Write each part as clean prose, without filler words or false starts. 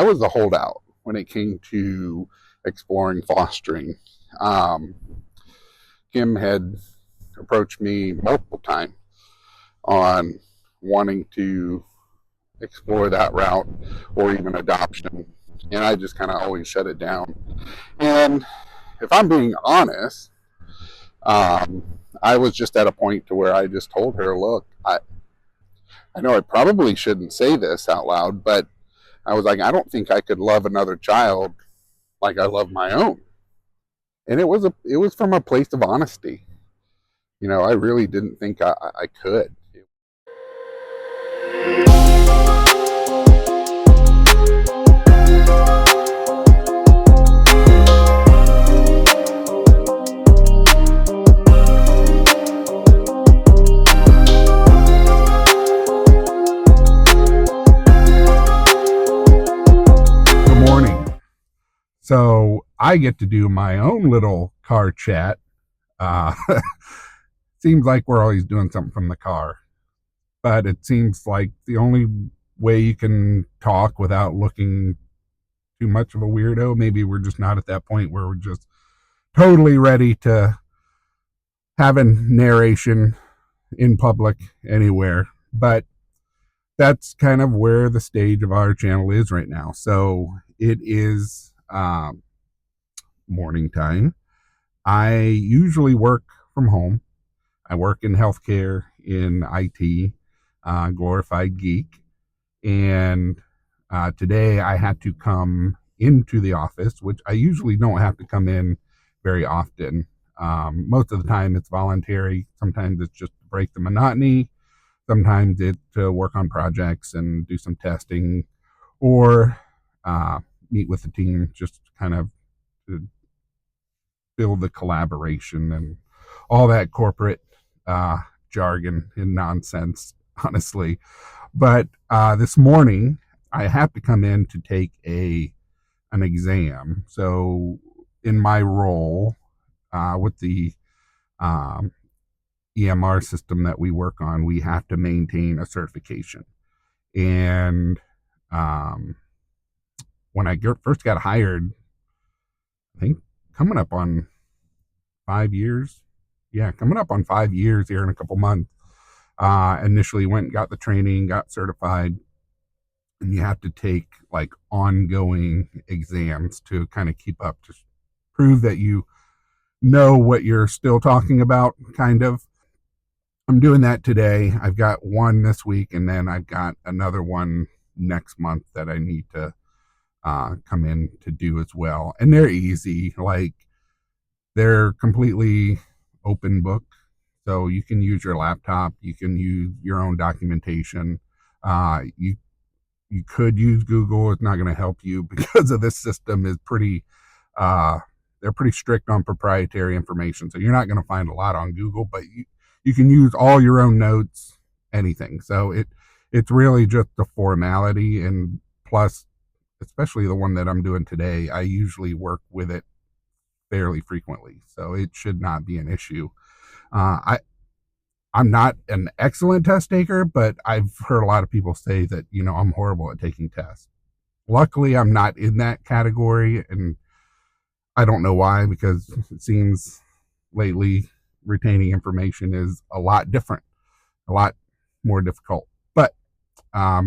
I was the holdout when it came to exploring fostering. Um, Kim had approached me multiple times on wanting to explore that route or even adoption, and I just kind of always shut it down. And if I'm being honest, um, I was just at a point to where I just told her, look, I know I probably shouldn't say this out loud, but I was like, I don't think I could love another child like I love my own. And it was from a place of honesty. I really didn't think I could. Good morning. So I get to do my own little car chat. Uh, seems like we're always doing something from the car, but it seems like the only way you can talk without looking too much of a weirdo. Maybe we're just not at that point where we're just totally ready to have a narration in public anywhere. But that's kind of where the stage of our channel is right now. So it is morning time. I usually work from home. I work in healthcare, in IT, glorified geek. And today I had to come into the office, which I usually don't have to come in very often. Most of the time it's voluntary. Sometimes it's just to break the monotony. Sometimes it's to work on projects and do some testing or meet with the team, just kind of to build the collaboration and all that corporate jargon and nonsense, honestly. But this morning, I have to come in to take an exam. So in my role with the EMR system that we work on, we have to maintain a certification. And when I first got hired, I think coming up on 5 years. Yeah, coming up on 5 years here in a couple months. Initially went and got the training, got certified, and you have to take like ongoing exams to kind of keep up, to prove that you know what you're still talking about, kind of. I'm doing that today. I've got one this week, and then I've got another one next month that I need to come in to do as well. And they're easy, like they're completely open book. So you can use your laptop, you can use your own documentation. You could use Google. It's not going to help you because of this system is pretty they're pretty strict on proprietary information. So you're not going to find a lot on Google, but you can use all your own notes, anything. So it's really just a formality. And plus, especially the one that I'm doing today, I usually work with it fairly frequently. So it should not be an issue. I'm not an excellent test taker, but I've heard a lot of people say that, I'm horrible at taking tests. Luckily, I'm not in that category, and I don't know why, because it seems lately retaining information is a lot different, a lot more difficult. But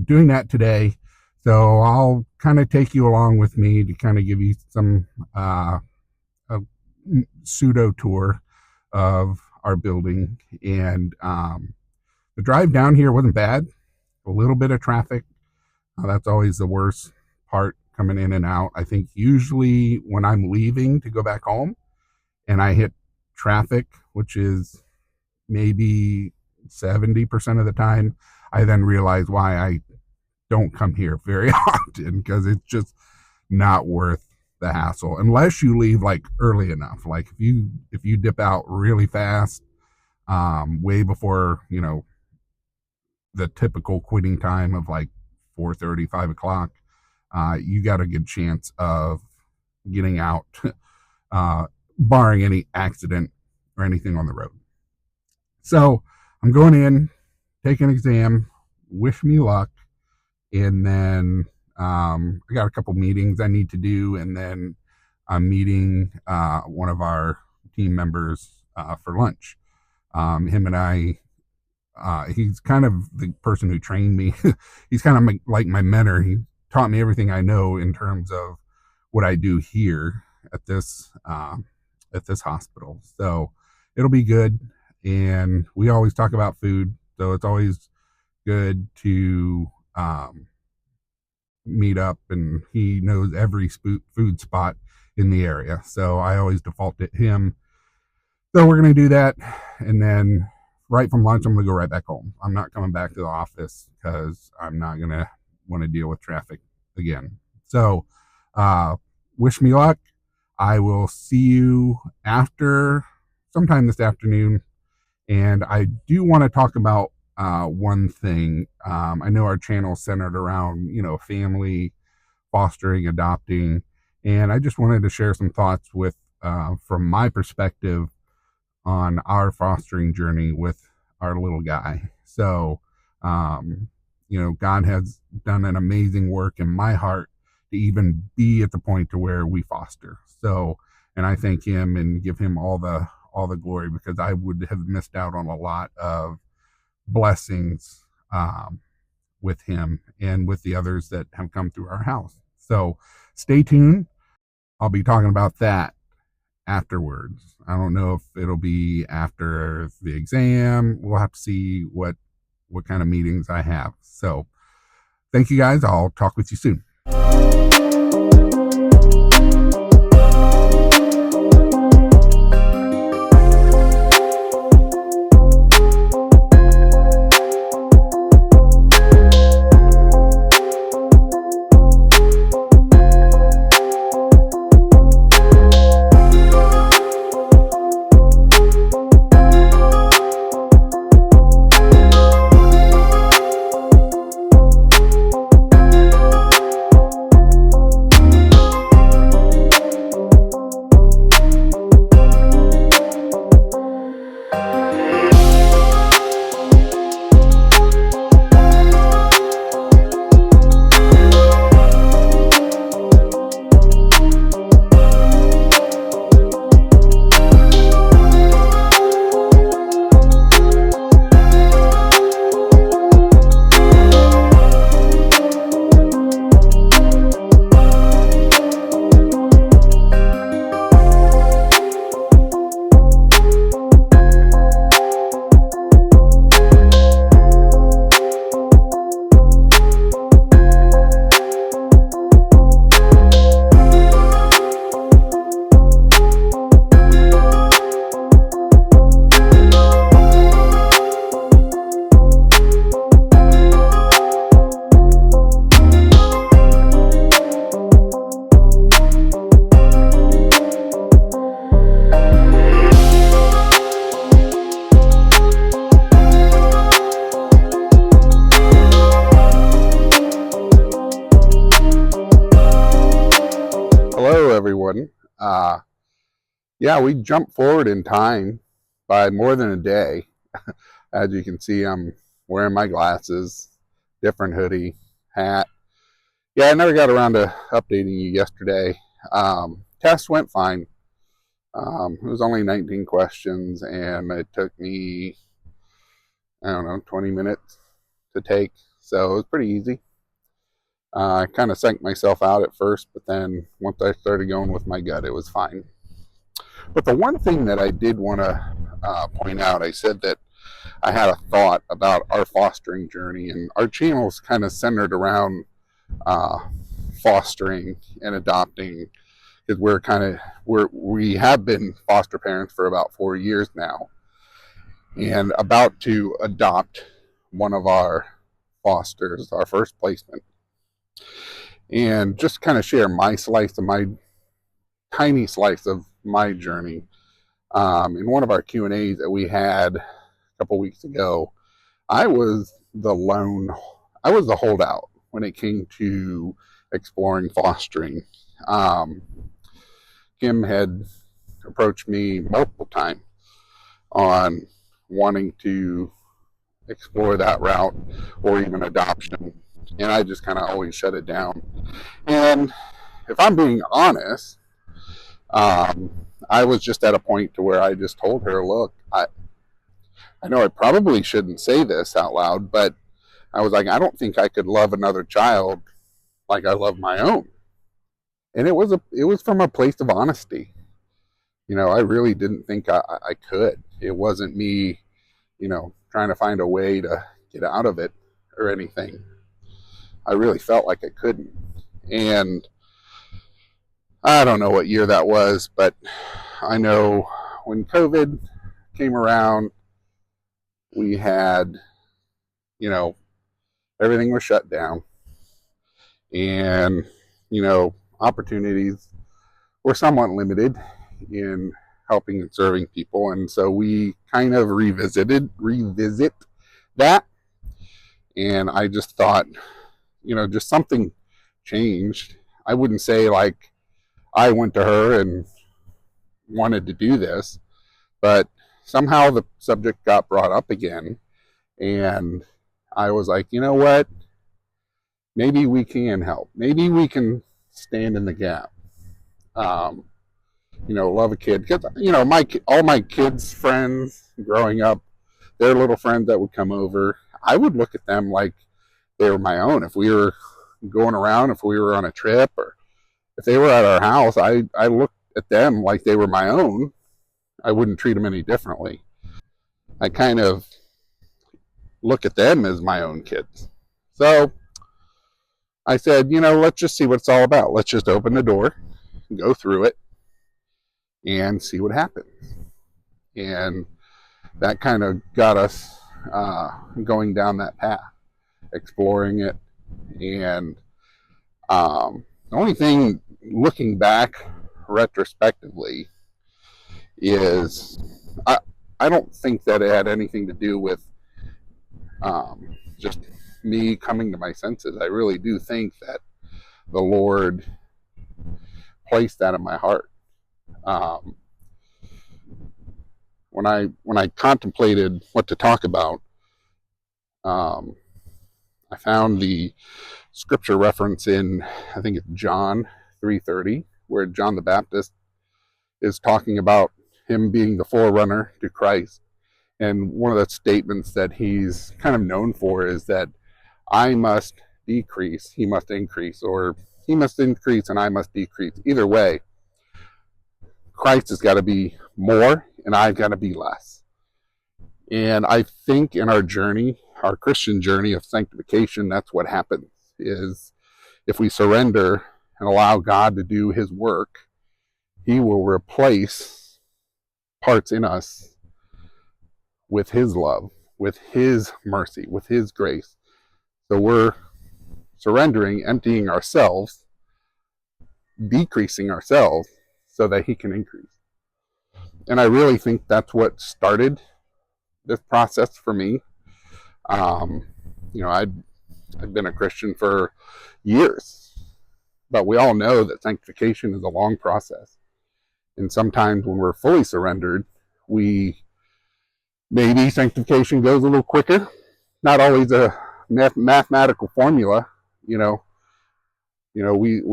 doing that today, so I'll kind of take you along with me to kind of give you some a pseudo tour of our building. And the drive down here wasn't bad. A little bit of traffic. That's always the worst part, coming in and out. I think usually when I'm leaving to go back home and I hit traffic, which is maybe 70% of the time, I then realize why I don't come here very often, because it's just not worth the hassle unless you leave like early enough. Like if you dip out really fast, way before the typical quitting time of like 4:30, 5 o'clock, you got a good chance of getting out, barring any accident or anything on the road. So I'm going in, take an exam, wish me luck, and then I got a couple meetings I need to do, and then I'm meeting one of our team members for lunch. Him and I, he's kind of the person who trained me. He's kind of like my mentor. He taught me everything I know in terms of what I do here at this hospital. So it'll be good. And we always talk about food, so it's always good to meet up. And he knows every food spot in the area, so I always default to him. So we're going to do that, and then right from lunch, I'm going to go right back home. I'm not coming back to the office because I'm not going to want to deal with traffic again. So wish me luck. I will see you after sometime this afternoon. And I do want to talk about one thing. I know our channel is centered around, family, fostering, adopting. And I just wanted to share some thoughts with, from my perspective, on our fostering journey with our little guy. So, God has done an amazing work in my heart to even be at the point to where we foster. So, and I thank him and give him all the glory, because I would have missed out on a lot of blessings with him and with the others that have come through our house. So stay tuned. I'll be talking about that afterwards. I don't know if it'll be after the exam. We'll have to see what kind of meetings I have. So thank you guys. I'll talk with you soon. Everyone. We jumped forward in time by more than a day. As you can see, I'm wearing my glasses, different hoodie, hat. I never got around to updating you yesterday. Test went fine. It was only 19 questions, and it took me, 20 minutes to take. So it was pretty easy. I kind of psyched myself out at first, but then once I started going with my gut, it was fine. But the one thing that I did want to point out, I said that I had a thought about our fostering journey, and our channel is kind of centered around fostering and adopting, because we have been foster parents for about 4 years now, and about to adopt one of our fosters, our first placement. And just kind of share my tiny slice of my journey. In one of our Q&As that we had a couple weeks ago, I was the holdout when it came to exploring fostering. Kim had approached me multiple times on wanting to explore that route or even adoption. And I just kind of always shut it down. And if I'm being honest, um, I was just at a point to where I just told her, look, I know I probably shouldn't say this out loud, but I was like, I don't think I could love another child like I love my own. And it was from a place of honesty. I really didn't think I could. It wasn't me, trying to find a way to get out of it or anything. I really felt like I couldn't. And I don't know what year that was, but I know when COVID came around, we had, you know, everything was shut down, and, opportunities were somewhat limited in helping and serving people. And so we kind of revisit that. And I just thought, just something changed. I wouldn't say like I went to her and wanted to do this, but somehow the subject got brought up again. And I was like, you know what? Maybe we can help. Maybe we can stand in the gap. Um, love a kid. Because, all my kids' friends growing up, their little friends that would come over, I would look at them like they were my own. If we were going around, if we were on a trip, or if they were at our house, I looked at them like they were my own. I wouldn't treat them any differently. I kind of look at them as my own kids. So I said, let's just see what it's all about. Let's just open the door, go through it, and see what happens. And that kind of got us going down that path, exploring it. And the only thing, looking back retrospectively, is I don't think that it had anything to do with just me coming to my senses. I really do think that the Lord placed that in my heart. When I contemplated what to talk about, I found the scripture reference in, I think it's John 3:30, where John the Baptist is talking about him being the forerunner to Christ. And one of the statements that he's kind of known for is that I must decrease, he must increase, or he must increase and I must decrease. Either way, Christ has got to be more and I've got to be less. And I think in our journey, our Christian journey of sanctification, that's what happens, is if we surrender and allow God to do his work, he will replace parts in us with his love, with his mercy, with his grace. So we're surrendering, emptying ourselves, decreasing ourselves so that he can increase. And I really think that's what started this process for me. I've been a Christian for years, but we all know that sanctification is a long process. And sometimes when we're fully surrendered, maybe sanctification goes a little quicker. Not always a mathematical formula, we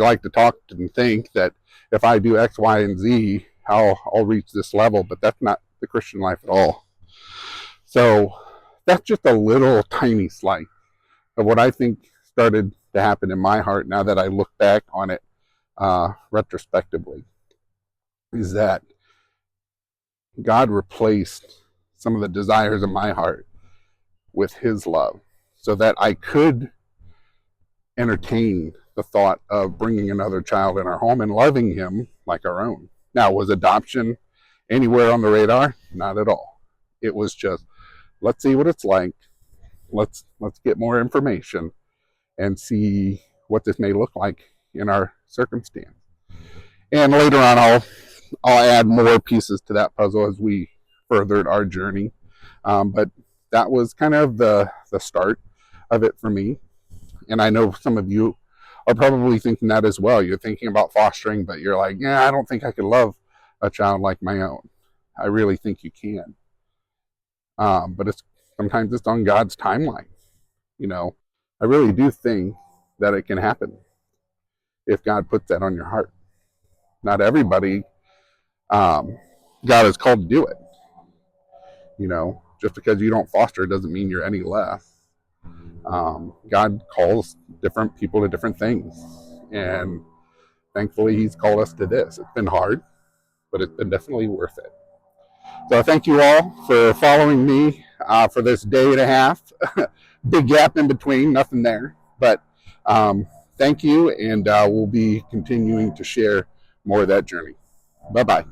like to talk and think that if I do X, Y, and Z, I'll reach this level, but that's not the Christian life at all. So that's just a little tiny slice of what I think started to happen in my heart now that I look back on it retrospectively, is that God replaced some of the desires of my heart with his love so that I could entertain the thought of bringing another child in our home and loving him like our own. Now, was adoption anywhere on the radar? Not at all. It was just, let's see what it's like. Let's get more information and see what this may look like in our circumstance. And later on, I'll add more pieces to that puzzle as we furthered our journey. But that was kind of the start of it for me. And I know some of you are probably thinking that as well. You're thinking about fostering, but you're like, yeah, I don't think I could love a child like my own. I really think you can. But sometimes it's on God's timeline. I really do think that it can happen if God puts that on your heart. Not everybody, God is called to do it. Just because you don't foster doesn't mean you're any less. God calls different people to different things. And thankfully, He's called us to this. It's been hard, but it's been definitely worth it. So thank you all for following me for this day and a half. Big gap in between, nothing there. But thank you, and we'll be continuing to share more of that journey. Bye-bye.